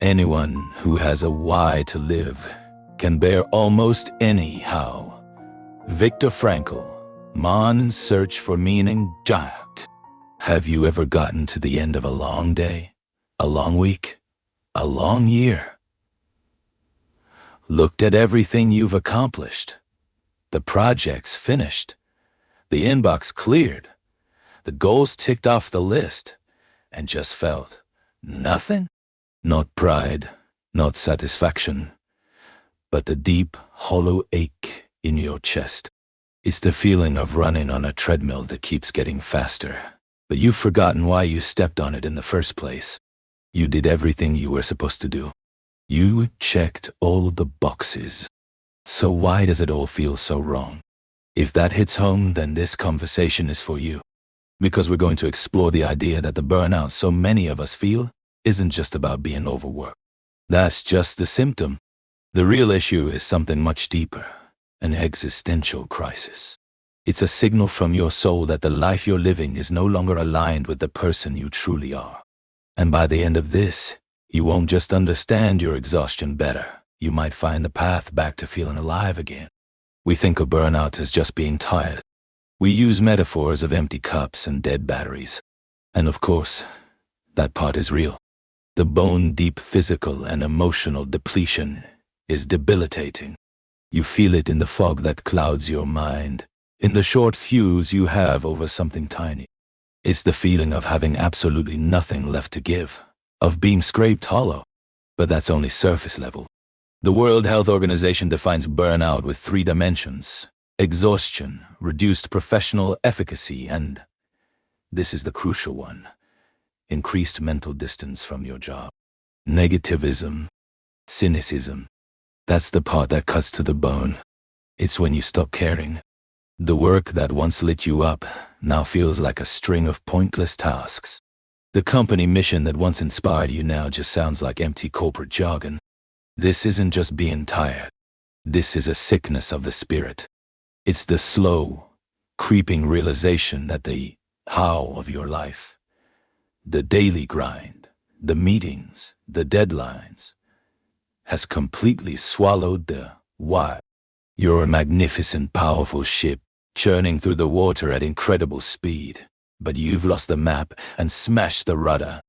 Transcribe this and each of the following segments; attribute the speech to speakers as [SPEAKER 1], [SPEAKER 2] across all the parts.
[SPEAKER 1] Anyone who has a why to live can bear almost any how. Viktor Frankl, Man's Search for Meaning, Giant. Have you ever gotten to the end of a long day, a long week, a long year? Looked at everything you've accomplished, the projects finished, the inbox cleared, the goals ticked off the list, and just felt nothing? Not pride, not satisfaction, but the deep, hollow ache in your chest. It's the feeling of running on a treadmill that keeps getting faster, but you've forgotten why you stepped on it in the first place. You did everything you were supposed to do. You checked all the boxes. So why does it all feel so wrong? If that hits home, then this conversation is for you. Because we're going to explore the idea that the burnout so many of us feel isn't just about being overworked. That's just the symptom. The real issue is something much deeper, an existential crisis. It's a signal from your soul that the life you're living is no longer aligned with the person you truly are. And by the end of this, you won't just understand your exhaustion better. You might find the path back to feeling alive again. We think of burnout as just being tired. We use metaphors of empty cups and dead batteries. And of course, that part is real. The bone-deep physical and emotional depletion is debilitating. You feel it in the fog that clouds your mind, in the short fuse you have over something tiny. It's the feeling of having absolutely nothing left to give, of being scraped hollow. But that's only surface level. The World Health Organization defines burnout with 3 dimensions: exhaustion, reduced professional efficacy, and, this is the crucial one, increased mental distance from your job. Negativism, cynicism, that's the part that cuts to the bone. It's when you stop caring. The work that once lit you up now feels like a string of pointless tasks. The company mission that once inspired you now just sounds like empty corporate jargon. This isn't just being tired. This is a sickness of the spirit. It's the slow, creeping realization that the how of your life, the daily grind, the meetings, the deadlines, has completely swallowed the why. You're a magnificent, powerful ship churning through the water at incredible speed, but you've lost the map and smashed the rudder.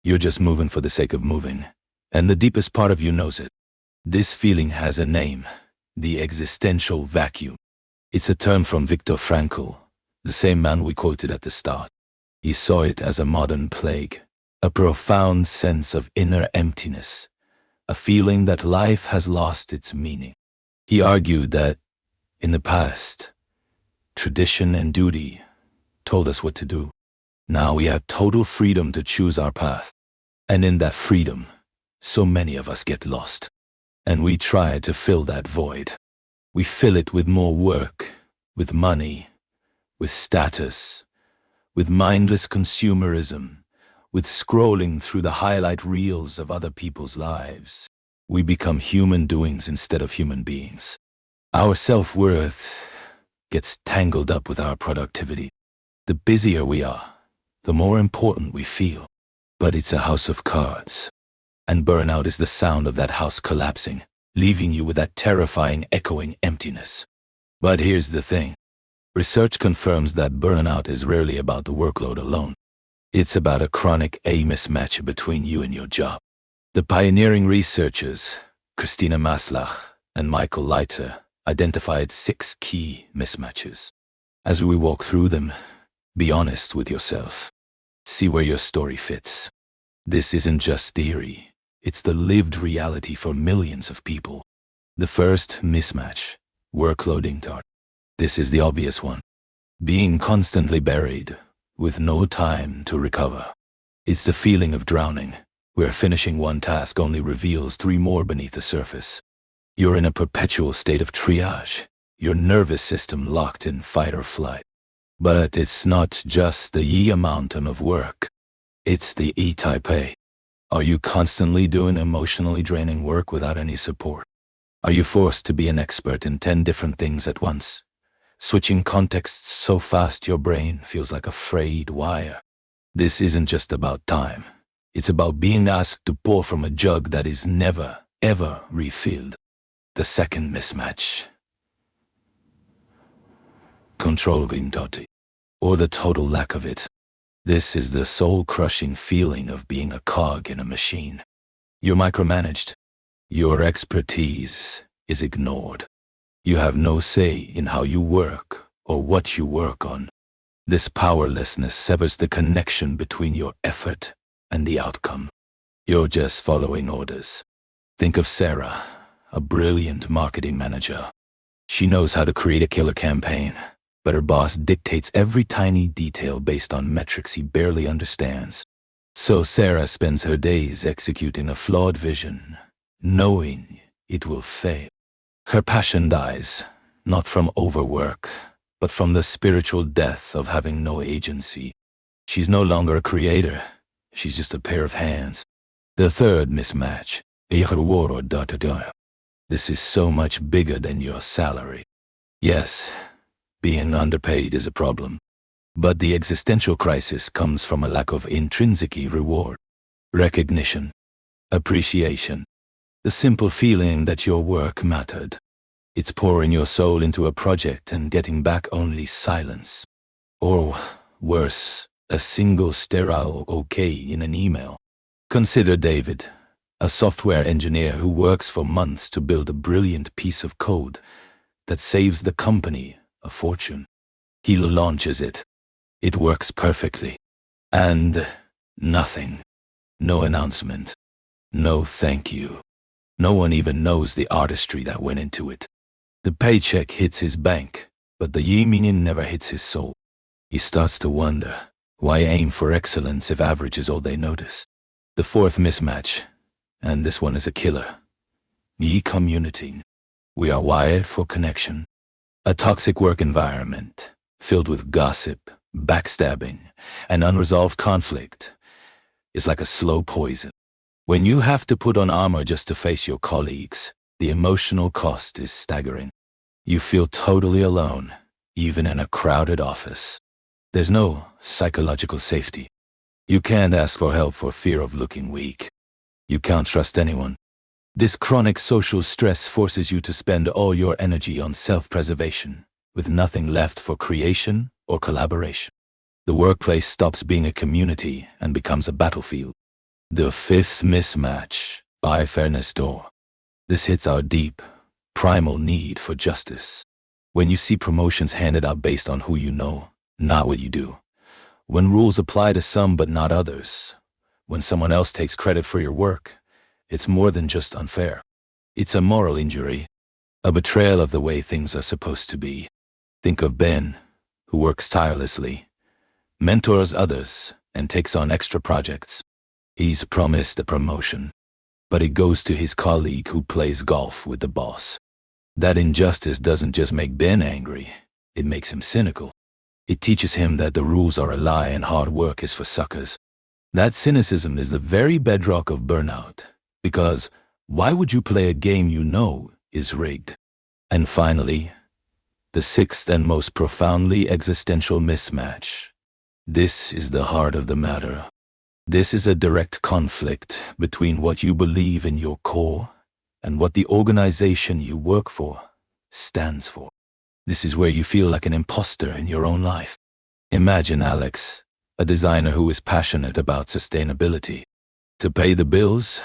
[SPEAKER 1] You're just moving for the sake of moving, and the deepest part of you knows it. This feeling has a name: the existential vacuum. It's a term from Viktor Frankl, the same man we quoted at the start. He saw it as a modern plague, a profound sense of inner emptiness, a feeling that life has lost its meaning. He argued that, in the past, tradition and duty told us what to do. Now we have total freedom to choose our path. And in that freedom, so many of us get lost. And we try to fill that void. We fill it with more work, with money, with status, with mindless consumerism, with scrolling through the highlight reels of other people's lives. We become human doings instead of human beings. Our self-worth gets tangled up with our productivity. The busier we are, the more important we feel. But it's a house of cards. And burnout is the sound of that house collapsing, leaving you with that terrifying, echoing emptiness. But here's the thing. Research confirms that burnout is rarely about the workload alone. It's about a chronic mismatch between you and your job. The pioneering researchers, Christina Maslach and Michael Leiter, identified 6 key mismatches. As we walk through them, be honest with yourself. See where your story fits. This isn't just theory. It's the lived reality for millions of people. The first mismatch, workloading tart. This is the obvious one. Being constantly buried, with no time to recover. It's the feeling of drowning, where finishing one task only reveals 3 more beneath the surface. You're in a perpetual state of triage, your nervous system locked in fight or flight. But it's not just the E mountain of work. It's the E-type A. Are you constantly doing emotionally draining work without any support? Are you forced to be an expert in 10 different things at once? Switching contexts so fast your brain feels like a frayed wire. This isn't just about time. It's about being asked to pour from a jug that is never, ever refilled. The second mismatch. Control, or the total lack of it. This is the soul-crushing feeling of being a cog in a machine. You're micromanaged. Your expertise is ignored. You have no say in how you work or what you work on. This powerlessness severs the connection between your effort and the outcome. You're just following orders. Think of Sarah, a brilliant marketing manager. She knows how to create a killer campaign, but her boss dictates every tiny detail based on metrics he barely understands. So Sarah spends her days executing a flawed vision, knowing it will fail. Her passion dies, not from overwork, but from the spiritual death of having no agency. She's no longer a creator, she's just a pair of hands. The third mismatch. This is so much bigger than your salary. Yes, being underpaid is a problem. But the existential crisis comes from a lack of intrinsic reward, recognition, appreciation, the simple feeling that your work mattered. It's pouring your soul into a project and getting back only silence. Or, worse, a single sterile okay in an email. Consider David, a software engineer who works for months to build a brilliant piece of code that saves the company a fortune. He launches it. It works perfectly. And nothing. No announcement. No thank you. No one even knows the artistry that went into it. The paycheck hits his bank, but the meaning never hits his soul. He starts to wonder, why aim for excellence if average is all they notice? The fourth mismatch, and this one is a killer. Community. We are wired for connection. A toxic work environment, filled with gossip, backstabbing, and unresolved conflict, is like a slow poison. When you have to put on armor just to face your colleagues, the emotional cost is staggering. You feel totally alone, even in a crowded office. There's no psychological safety. You can't ask for help for fear of looking weak. You can't trust anyone. This chronic social stress forces you to spend all your energy on self-preservation, with nothing left for creation or collaboration. The workplace stops being a community and becomes a battlefield. The fifth mismatch, by fairness door. This hits our deep, primal need for justice. When you see promotions handed out based on who you know, not what you do. When rules apply to some but not others. When someone else takes credit for your work, it's more than just unfair. It's a moral injury, a betrayal of the way things are supposed to be. Think of Ben, who works tirelessly, mentors others, and takes on extra projects. He's promised a promotion, but it goes to his colleague who plays golf with the boss. That injustice doesn't just make Ben angry, it makes him cynical. It teaches him that the rules are a lie and hard work is for suckers. That cynicism is the very bedrock of burnout, because why would you play a game you know is rigged? And finally, the sixth and most profoundly existential mismatch. This is the heart of the matter. This is a direct conflict between what you believe in your core and what the organization you work for stands for. This is where you feel like an imposter in your own life. Imagine Alex, a designer who is passionate about sustainability. To pay the bills,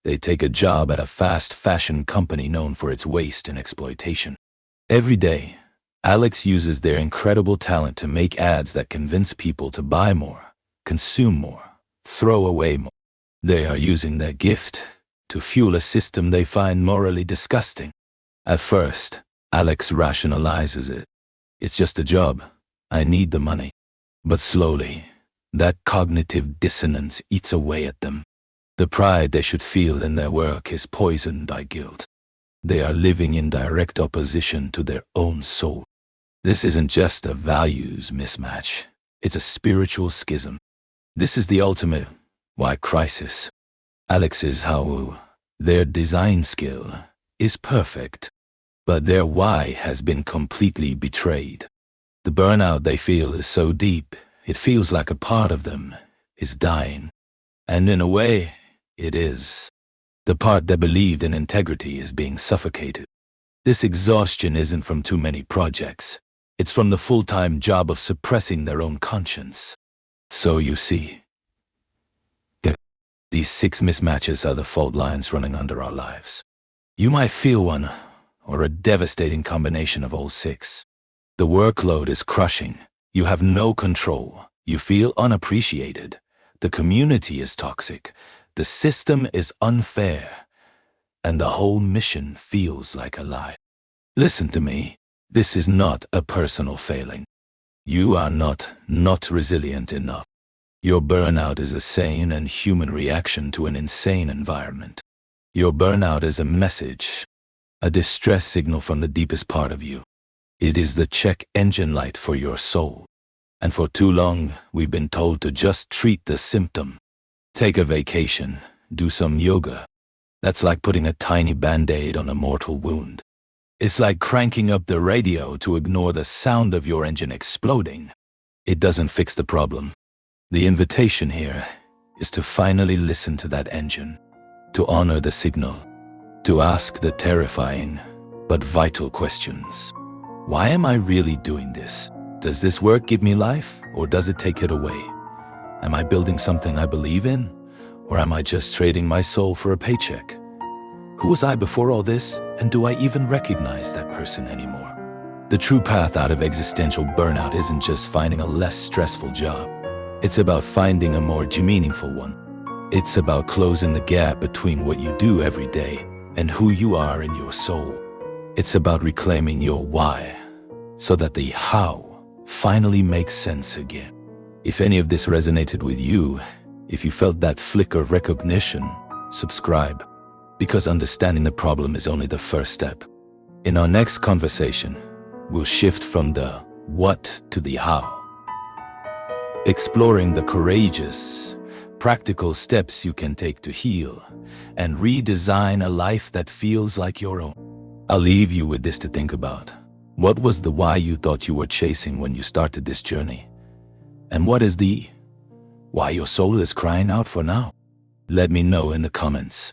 [SPEAKER 1] they take a job at a fast fashion company known for its waste and exploitation. Every day, Alex uses their incredible talent to make ads that convince people to buy more, consume more, throw away more. They are using their gift to fuel a system they find morally disgusting. At first, Alex rationalizes it. It's just a job. I need the money. But slowly, that cognitive dissonance eats away at them. The pride they should feel in their work is poisoned by guilt. They are living in direct opposition to their own soul. This isn't just a values mismatch. It's a spiritual schism. This is the ultimate why crisis. Alex's how their design skill is perfect, but their why has been completely betrayed. The burnout they feel is so deep, it feels like a part of them is dying. And in a way, it is. The part that believed in integrity is being suffocated. This exhaustion isn't from too many projects. It's from the full-time job of suppressing their own conscience. So you see, these 6 mismatches are the fault lines running under our lives. You might feel one, or a devastating combination of all 6. The workload is crushing. You have no control. You feel unappreciated. The community is toxic. The system is unfair. And the whole mission feels like a lie. Listen to me. This is not a personal failing. You are not resilient enough. Your burnout is a sane and human reaction to an insane environment. Your burnout is a message, a distress signal from the deepest part of you. It is the check engine light for your soul. And for too long, we've been told to just treat the symptom. Take a vacation, do some yoga. That's like putting a tiny band-aid on a mortal wound. It's like cranking up the radio to ignore the sound of your engine exploding. It doesn't fix the problem. The invitation here is to finally listen to that engine, to honor the signal, to ask the terrifying but vital questions. Why am I really doing this? Does this work give me life, or does it take it away? Am I building something I believe in, or am I just trading my soul for a paycheck? Who was I before all this, and do I even recognize that person anymore? The true path out of existential burnout isn't just finding a less stressful job. It's about finding a more meaningful one. It's about closing the gap between what you do every day and who you are in your soul. It's about reclaiming your why, so that the how finally makes sense again. If any of this resonated with you, if you felt that flicker of recognition, subscribe, because understanding the problem is only the first step. In our next conversation, we'll shift from the what to the how, exploring the courageous, practical steps you can take to heal and redesign a life that feels like your own. I'll leave you with this to think about. What was the why you thought you were chasing when you started this journey? And what is the why your soul is crying out for now? Let me know in the comments.